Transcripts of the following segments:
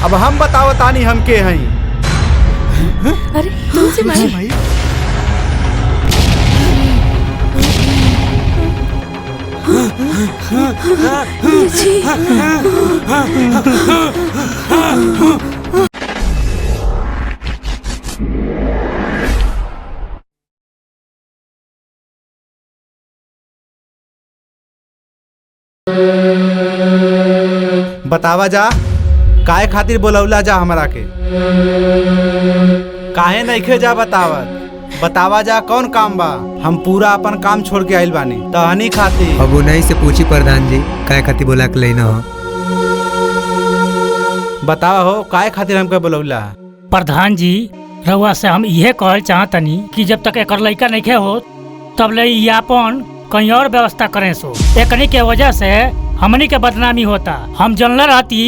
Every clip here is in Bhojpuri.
अब हम बताओ तानी हम के हैं। अरे तुलसी माई जी। बतावा जा काहे खातिर बोलौला जा हमरा के, काहे नइखे जा बतावा जा कौन काम बा। हम पूरा अपन काम छोड़ के आइल बानी तहनी खातिर। अब नहीं से पूछी प्रधान जी काहे खातिर बोला के लेना हो। बतावा हो काहे खातिर हमके बोलौला। प्रधान जी रउआ से हम इहे कहल चाहतनी कि जब तक एकर लइका नइखे हो तब ले ई अपन कहीं और व्यवस्था करें सो। एकनी के वजह से हमनी के बदनामी होता। हम जनल रहती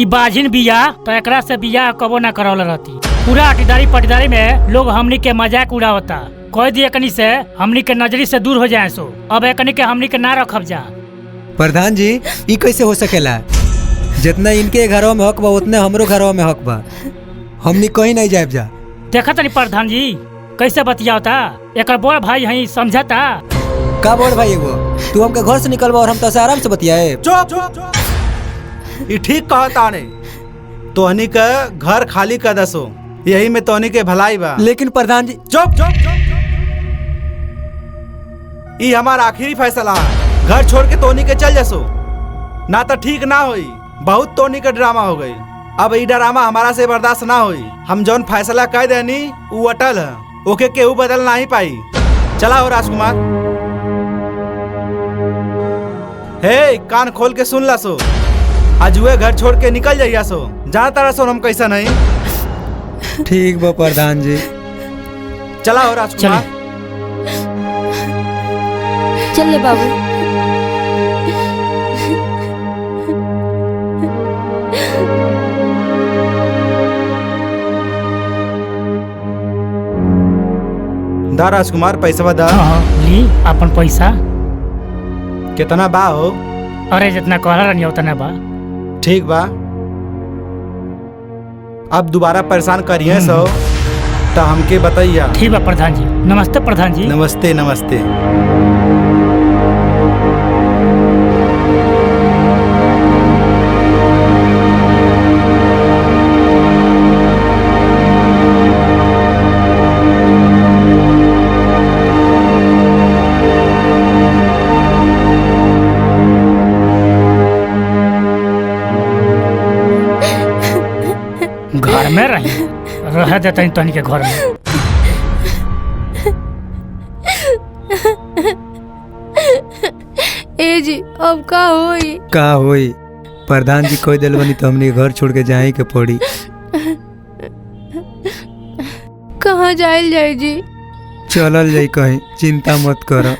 ई बाझिन बिया तो एकरा से बिया कबो ना करवल रहती। पूरा अटीदारी पटीदारी में लोग हमनी के मजाक उड़ावता। कह दिए एकनी से हमनी के नजरी से दूर हो जाए सो। अब एकनी के हमनी के ना रखब जा। प्रधान जी ई कैसे हो सकेला? जितना इनके घरों में हक बा उतने हमरो घरों में हक बा। हमनी कहीं नहीं जाए जा। देखा तनी प्रधान जी कैसे बतियावता। एक बड़ भाई है समझता का बोल भाई वो तू हमके घर से निकलवा और हम तो आराम से बतियाए। ये ठीक कहता ने तोहनी के घर खाली कर दसो, यही में तोहनी के भलाई बा। लेकिन प्रधान जी चुप ये हमारा आखिरी फैसला है। घर छोड़ के तोहनी के चल जसो ना तो ठीक ना होई। बहुत तोहनी के ड्रामा हो गई। अब ये ड्रामा हमारा से बर्दाश्त ना होई। हम जौन फैसला कह देनी वो अटल है, ओके केहू बदल ना ही पाई। चला हो राजकुमार। हे कान खोल के सुन ला सो, आज वे घर छोड़ के निकल जाइया सो। जहाँ तारा सो हम कैसा नहीं। ठीक बा प्रधान जी। चला हो राजकुमार। चल ले बाबू। दा राजकुमार पैसा दा। ली अपन पैसा। कितना बा हो? अरे जितना कहला रहनी उतना बा। ठीक बा। अब दोबारा परेशान करिए सो तो हमके बताइया। ठीक बा प्रधान जी। नमस्ते प्रधान जी। नमस्ते नमस्ते। घर में रह देता तनी के घर में। ए जी अब का होई? प्रधान जी कोई दिल बनी तो हमने घर छोड़ के जाए के पड़ी। कहाँ जाइल जाए जी? चलल जाई कहीं, चिंता मत कर।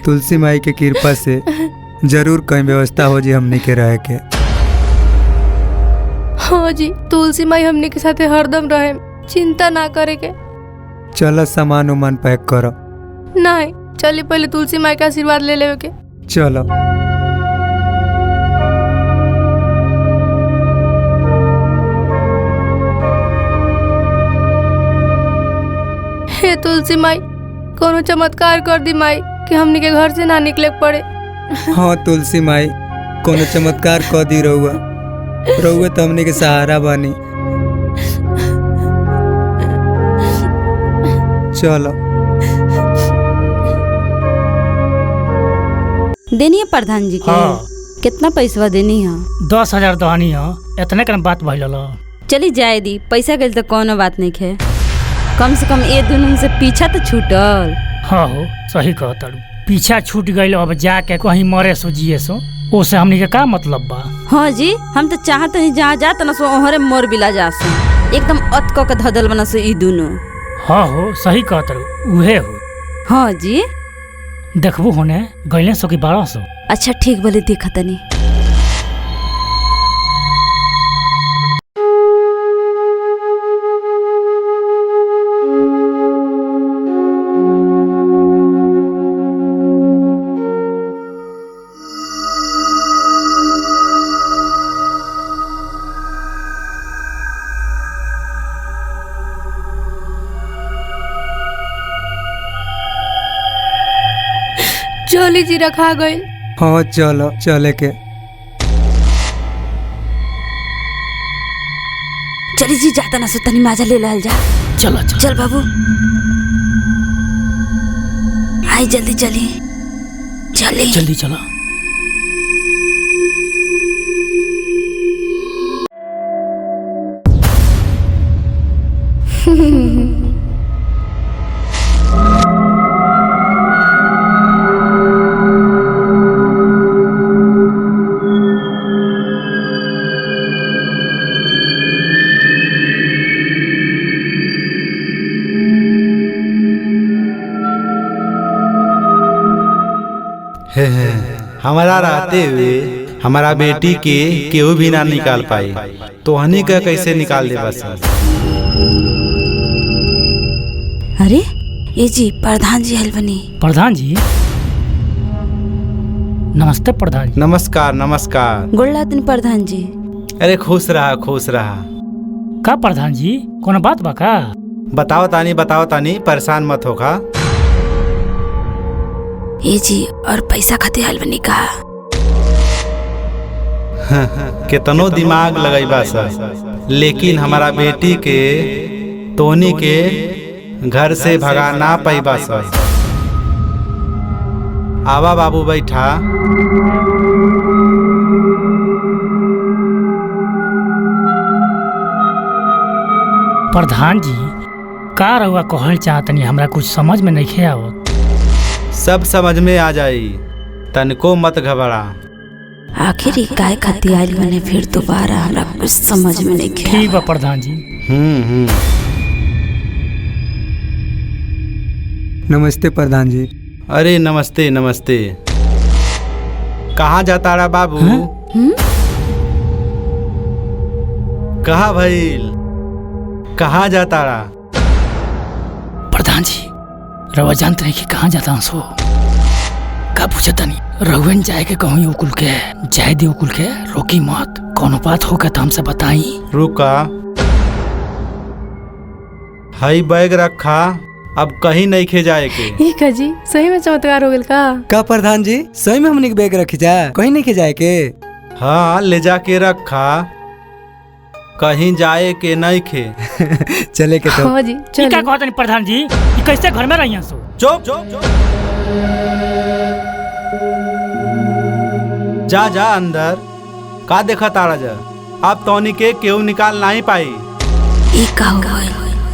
तुलसी माई के कृपा से जरूर कहीं व्यवस्था हो जी हमने के रह के। हाँ जी तुलसी माई हमने के साथे हरदम रहे, चिंता ना करे के। चल सामान उमान पैक करो। नहीं चलिए पहले तुलसी माई का आशीर्वाद ले लेवे के। चलो। हे तुलसी माई कोनो चमत्कार कर दी माई कि हमने के घर से ना निकले पड़े। हाँ तुलसी माई कोनो चमत्कार कर दी रहुआ तो हमने के सहारा बनी। चलो। देनी है प्रधान जी के। हाँ। कितना पैसा देनी है? 10,000 दहनी है। इतने कन बात भइल। चली जाए दी, पैसा गल तो कोनो बात नहीं है। कम से कम ये दोनों से पीछा तो छूटल। हाँ हो सही कहता। पीछा छूट गई। अब जाके कहीं मरे सो जिए सो ओसे हमनी के का मतलब बा। हाँ जी हम तो चाहते नहीं जहाँ जात न सो ओहरे मोर बिला जा सो। एकदम अतक के धदल बना सो ई दोनों। हाँ हो सही कहता। उहे हो। हाँ जी देखबू होने गईले सो कि 1200। अच्छा ठीक बोले देखा तनी। चली जी रखा गई। हाँ चलो चले के। चली जी जाता ना सुतनी माजा ले लाल जा। चलो चलो चल बाबू आई जल्दी चली चली। जल्दी चलो। हमारा रहते हुए हमारा बेटी के केहू भी ना निकाल पाई, तो हनी का कैसे निकाल दे बस। अरे ये जी प्रधान जी हलवनी। प्रधान जी नमस्ते। प्रधान जी नमस्कार नमस्कार। गोल्ला दिन प्रधान जी। अरे खुश रहा खुश रहा। का प्रधान जी कोनो बात बा का? बताओ तानी परेशान मत हो का। ये जी और पैसा खाते हलवनी का। कितनो दिमाग लगैबा सर, लेकिन हमारा बेटी के तोनी के घर से भगा ना पैबा सर। आवा बाबू बैठा। प्रधान जी का रहुआ कहल चाहतनी हमरा कुछ समझ में नहीं आवत। सब समझ में आ जाई, तनको मत घबरा। आखिर ही काय खाती आयल बने फिर दोबारा हमरा कुछ समझ में नहीं आया। ठीक बा प्रधान जी। नमस्ते प्रधान जी। अरे नमस्ते नमस्ते। कहाँ जाता रहा बाबू? कहाँ भइल? कहाँ जाता रहा? प्रधान जी रहुआ जानते नहीं कि कहाँ जाता हूँ सो का पूछता नहीं। रहुएन जाए के कहूँ उकुल के जाए दी, उकुल के रोकी मत। कोनो बात हो तो हमसे बताई। रुका हई बैग रखा, अब कहीं नहीं खे जाए के। ई का जी सही में चमत्कार हो गेल का प्रधान जी सही में हमनी के बैग रखी जा, कहीं नहीं के जाए के। हाँ ले जाके रखा, कहीं जाए के नहीं खे। चले के तो। हाँ जी क्या चल। कहता नहीं प्रधान जी ये कैसे घर में रही सो? चुप जा जा अंदर। का देखा तारा जा, अब तोनी के केहू निकाल नहीं पाई। ई का हो गइल?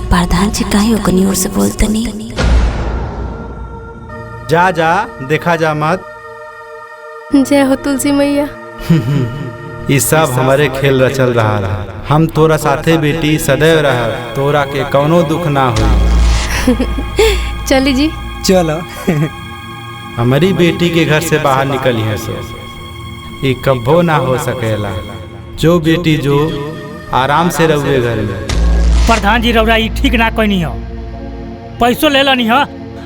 प्रधान जी काहे ओकनी ओर से बोलतनी? जा जा देखा जा मत। जय हो तुलसी मैया। ये सब हमारे खेल रचल रहा। हम तोरा साथे बेटी सदैव रह, तोरा के कौनो दुख ना हो। चली जी। चलो। हमारी बेटी के घर से बाहर निकली है सो ये कब्बो ना हो सकेला। जो बेटी जो आराम से रहुए घर में। प्रधान जी रौरा ये ठीक ना कहनी हो, पैसों ले लनी हो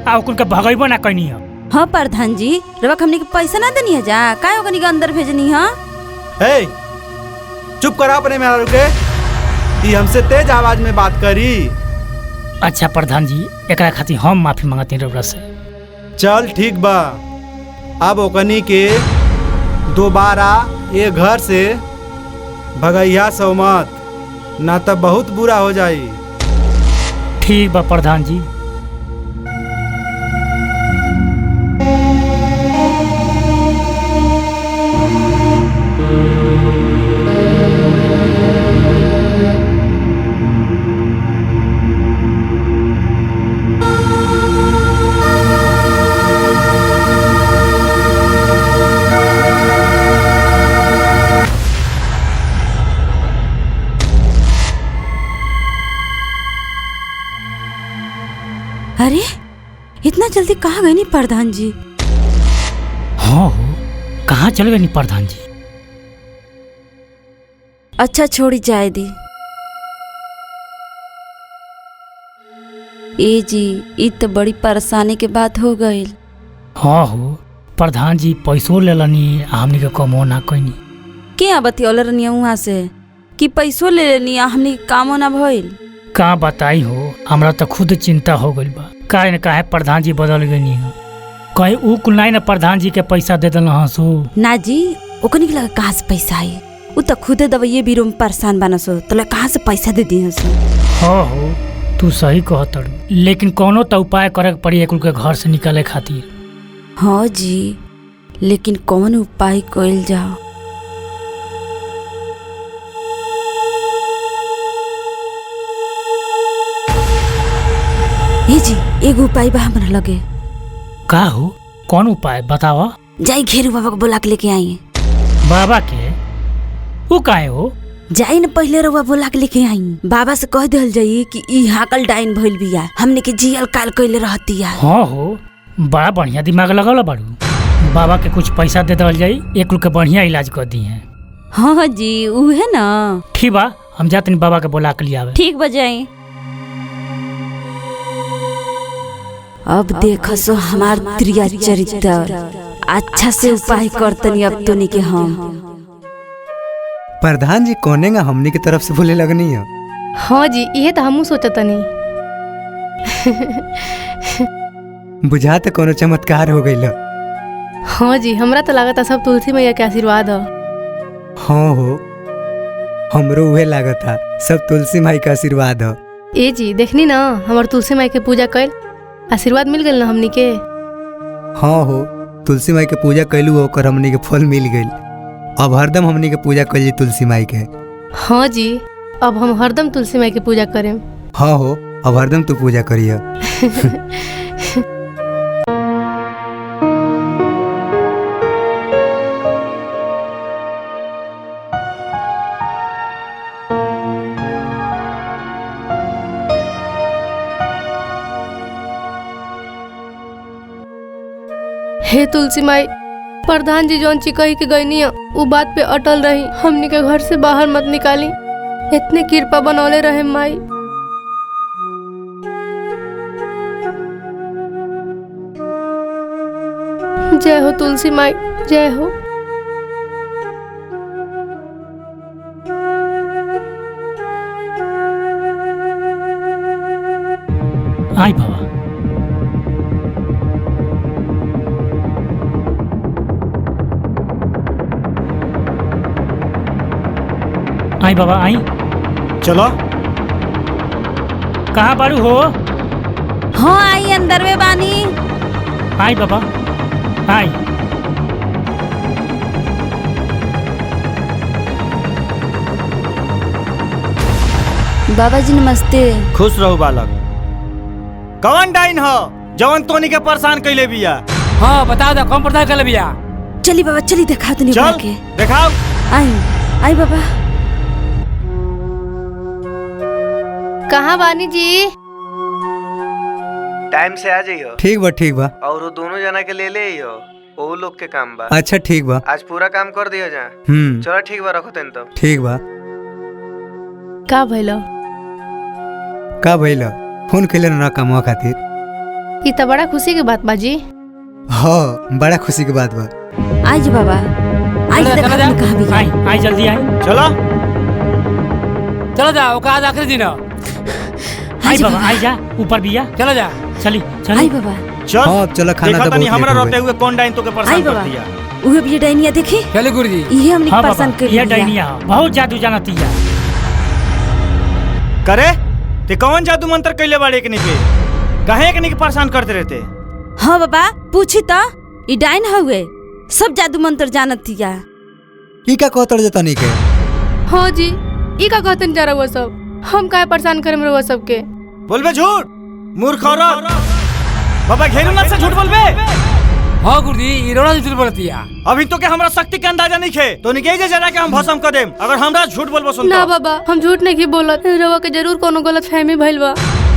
आ उकुल के भगैबो ना कहनी हो। हाँ प्रधान जी रवा हमनी के पैसा ना देनी है जा, काहे ओकनी के अंदर भेजनी है? ए, चुप करा अपने मेरा रुके। ये हमसे तेज आवाज में बात करी। अच्छा प्रधान जी एकरा खातिर हम माफी मांगते हैं रौरा से। चल ठीक बा, अब ओकनी के दोबारा ये घर से भगैया सो मत, ना तो बहुत बुरा हो जाई। ठीक बा प्रधान जी। अरे इतना जल्दी कहाँ गए नी प्रधान जी? हाँ हो कहाँ चल गए नी प्रधान जी? अच्छा छोड़ी जाए दी। ए जी ई तो बड़ी परेशानी के बात हो गई। हाँ हो प्रधान जी पैसों ले लनी हमनी के कमो ना कहनी। क्या बतियौल रही वहाँ से कि पैसों ले लेनी हमनी के कामो ना भइल? का बताई हो हमरा तो खुद चिंता हो गई बा। काहे न काहे प्रधान जी बदल गई हो। कहीं ऊ कुल ना प्रधान जी के पैसा दे दिल हंसू। ना जी ओकनी के लगा कहाँ से पैसा आई? उ तो खुदे दवाइये बीरो में परेशान बनसो तो लगा कहाँ से पैसा दे दी हंसो। हो तू सही कहतड़ू, लेकिन कोनो तो उपाय करे के पड़ी एक के घर से निकले खातिर। हाँ जी, लेकिन कौन उपाय कइल जाओ? ये जी एगो उपाय बा हमरा लगे। का हो? कौन उपाय बतावा? जाई घेरू बाबा को बुला के लेके आई। बाबा के? वो काहे हो? जाई न पहले रउआ बुला के लेके आई। बाबा से कह दिल जाई कि ई हाकल डाइन भइल बिया, हमने के जियल काल कइले रहतिया। हाँ हो, बड़ा बढ़िया दिमाग लगल बाड़ू। बाबा के कुछ पैसा दे दल जाई, एक के बढ़िया इलाज कर दी है। हाँ जी उहे ना। ठीक बा, हम जाते बाबा के बुला के लिया। ठीक बजाई। अब देखो सो हमार त्रिया चरित्र अच्छा से उपाय करतनी अब तो के हम। प्रधान जी कोने का हमनी की तरफ से बोले लगनी है। हाँ जी ये तो हमू सोचतनी। बुझाते कोनो चमत्कार हो गइल। हाँ जी हमरा तो लागता सब तुलसी मैया के आशीर्वाद है। हाँ हो, हमरो उहे लागता सब तुलसी माई का आशीर्वाद है। ए जी देखनी ना हमार तुलसी माई के पूजा कैल, आशीर्वाद मिल गइल ना हमनी के। हाँ हो, तुलसी माई के पूजा कैलू ओकर हमनी के फल मिल गइल। अब हरदम हमनी के पूजा करिए तुलसी माई के। हाँ जी अब हम हरदम तुलसी माई के पूजा करें। हाँ हो, अब हरदम तू पूजा करिए। हे तुलसी माई, प्रधान जी जौन ची कही के गईनी वो बात पे अटल रही, हमनी के घर से बाहर मत निकाली। इतने कृपा बनौले रहे माई। जय हो तुलसी माई, जय हो। आई बाबा। आई बाबा आई। चलो। कहाँ बारू हो? हाँ आई अंदर में बानी। आई बाबा आई। बाबा जी नमस्ते। खुश रहो बालक। कौन डाइन हो जवन तोनी के परेशान कैले बिया? हाँ बता दो कौन परेशान कैले बिया? चली बाबा चली दिखा तनी चल के। दिखाओ। आई आई बाबा। कहाँ बानी जी? टाइम से आ जाइयो। ठीक बा ठीक बा। और वो दोनों जना के ले ले आइयो, वो लोग के काम बा। अच्छा ठीक बा। आज पूरा काम कर दियो जा। चलो ठीक बा, रखो तेन तो। ठीक बा। का भइलो? का भइल? फोन कैले ना कमवा खातिर। ई त बड़ा खुशी के बात बाजी। हाँ बड़ा खुशी की बात बा। आई जी बाबा आई चलो, देखा चलो जा। कहाँ भी। आई आई जल्दी आई। चलो चलो जाओ का आज आखिरी दिन है। आई बाबा आई जा, ऊपर बिया। चलो जा। चली आई चली। बाबा। चल। हाँ अब चलो खाना देखा तो तनी बहुत हमरा लेट हो रोते गइल। हुए कौन डाइन तो के आई परेशान कर बाबा। दिया। उहे भी डाइनिया देखी। चलो गुरुजी। ये हमने हाँ परेशान बाबा कर ये दिया। डाइनिया है, बहुत जादू जानती है। करे ते कौन जादू मंत्र कैले बाड़े के निके? काहे के निके परेशान करते रहते? हाँ बाबा पूछी तो ई डाइन हुए सब जादू मंत्र जानतिया। ई का कहतड़ जता नी के? हाँ जी ई का कहतन जा रहा सब, हम काहे परेशान करे रहुआ सबके? बोलबे झूठ मूर्ख औरत। बाबा घेरूनाथ से झूठ बोलबे? हाँ गुरुजी इरोड़ा झूठ बोलती है। अभी तो के हमरा शक्ति के अंदाजा नहीं खे, तो निके जे जरा के हम भस्म कर देम अगर हमरा झूठ बोलबो सुन। ना बाबा हम झूठ नहीं बोलत, रहुआ के जरूर कोनो गलत फहमी भइल बा।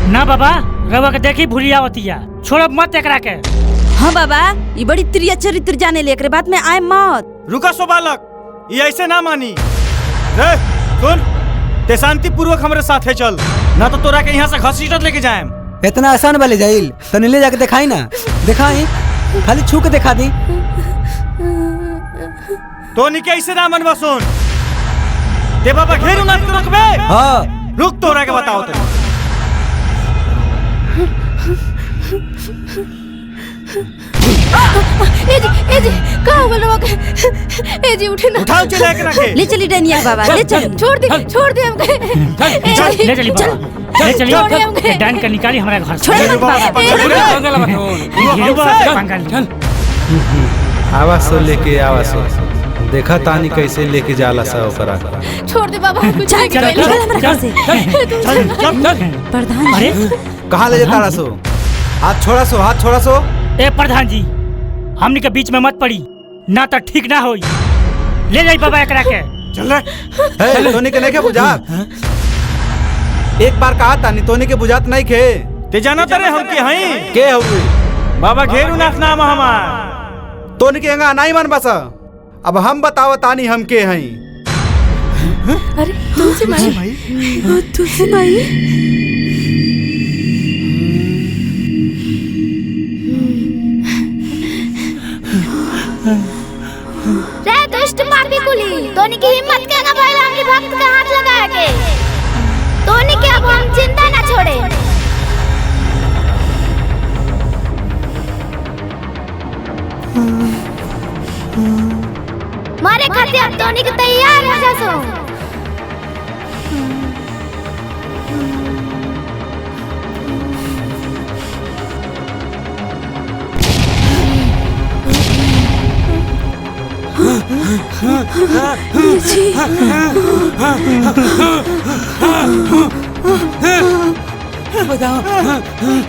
ना बाबा रवा के देखी भूलिया होतिया, छोड़ब मत एकरा के। हाँ बाबा ये बड़ी त्रिया चरित्र जाने ले, एकरे बाद में आए मत। रुका सो बालक, ये ऐसे ना मानी। रे सुन, ते शांति पूर्वक हमरे साथे चल, ना तो तोरा के यहाँ से घसीटत लेके जाएम। इतना आसान वाले जाइल तनी ले जाके दिखाई ना। दिखाई खाली छू के दिखा दी। तो निके ऐसे ना मनवा सुन। ते बाबा घेरूनाथ को रोकबे? हाँ रुक तोरा के बताओ ते। जी का हो गल के ए जी उठे ना उठाओ चिल्ला के रखे ले चली डैनियल बाबा ले चली छोड़ दे हमके ले चली बाबा ले चली डान का निकाली हमारे घर से चल आवाज सो लेके आवाज सो देखा तानी कैसे लेके जाला सा ओकरा छोड़ दे बाबा कुछ चल निकल हमरा घर से प्रधान अरे कहाँ ले जाता सो हाथ छोड़ा सो ए प्रधान जी हमनी के बीच में मत पड़ी ना तो ठीक ना होई ले जाई बाबा एकरा के चल रे तोनी के नहीं के बुझात एक बार कहा तानी तोनी के बुझात नहीं खे ते जाना तरे हम के हई के हुए बाबा घेरूनाथ नाम हमार तोनी के अंगा नहीं मन बसा अब हम बताओ तानी हम के हई अरे तुलसी माई रे दुष्ट पापी कुली तोनी की हिम्मत केगा भइल हमके भक्त के हाथ लगाए के तोनी के अब हम चिंता ना छोड़े मारे खातिर अब तोनी के तैयार हो जासो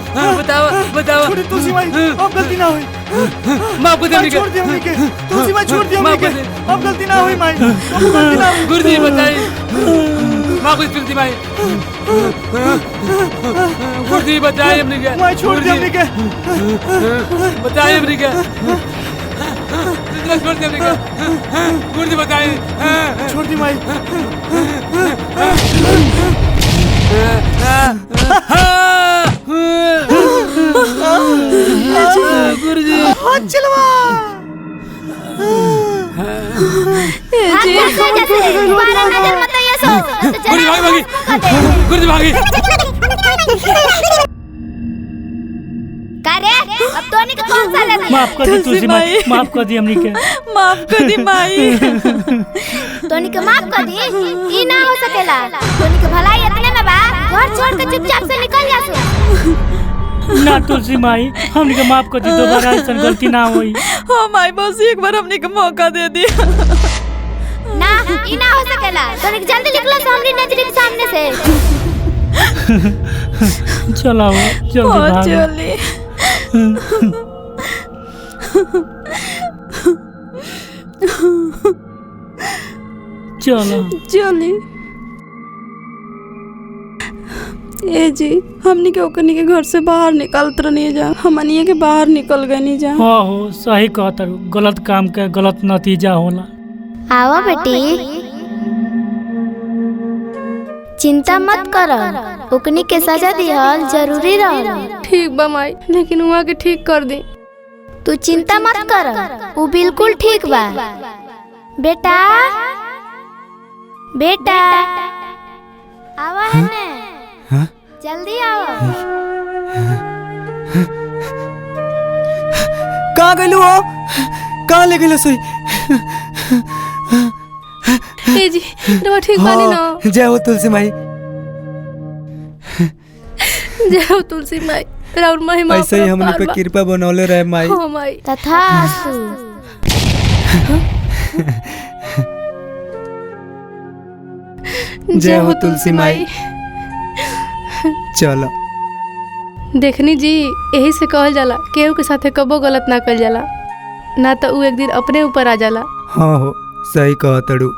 बताओ तुलसी माई अब गलती ना हुई माफ कर दे छोड़ दिया हमनी के तुलसी माई छोड़ दिया हमनी के अब गलती ना हुई माई अब गलती ना हुई गुरुजी बताई माफ कर तुलसी माई गुरुजी बताई हमने के माई छोड़ दिया हमनी के बताई हमने के छोड़ दिया हमने के गुरुजी बताई छोड़ दी माई गुरुजी चलवा दोबारा नजर मत आइए सो गुरुजी भागी करे अब तोनी के कौन सा लगे माफ कर दी तुलसी माई माफ कर दी हमनी के माफ कर दी माई तोनी के माफ कर दी ई ना हो सकेला तोनी के भलाई इतने में बा घर छोड़ के चुपचाप से निकल जासो ना तुलसी माई हमनी के माफ कर दी दोबारा ऐसा गलती ना होई हाँ माई बस एक बार हमने का मौका दे दिया ना ई ना हो सकेला तोनी के जल्दी निकलो सो हमरी नजर के सामने से चलाओ जल्दी भागो चली चलो चली ए जी हमनी के ओकनी के घर से बाहर निकलत नहीं जा हमनिए के बाहर निकल गए नहीं जा हाँ हो सही कहता गलत काम के गलत नतीजा होला आओ बेटी चिंता मत कर ओकनी के सजा दिहल जरूरी रहल ठीक बा माई लेकिन वहाँ के ठीक कर दी तू चिंता मत कर वो बिल्कुल ठीक बा बेटा बेटा आवा है ने जल्दी आओ कहाँ गइलू हो कहाँ ले गइलू सोई ए जी रवा ठीक बानी ना जय हो तुलसी माई जय हो तुलसी माई राउर महिमा ऐसे ही हमने पे कृपा बनौले रहे माई हाँ माई तथास्तु जय हो तुलसी माई चलो देखनी जी यही से कहल जाला केहू के साथे कबो गलत ना कल जाला ना तो उ एक दिन अपने ऊपर आ जाला हाँ हो सही कहा तड़ू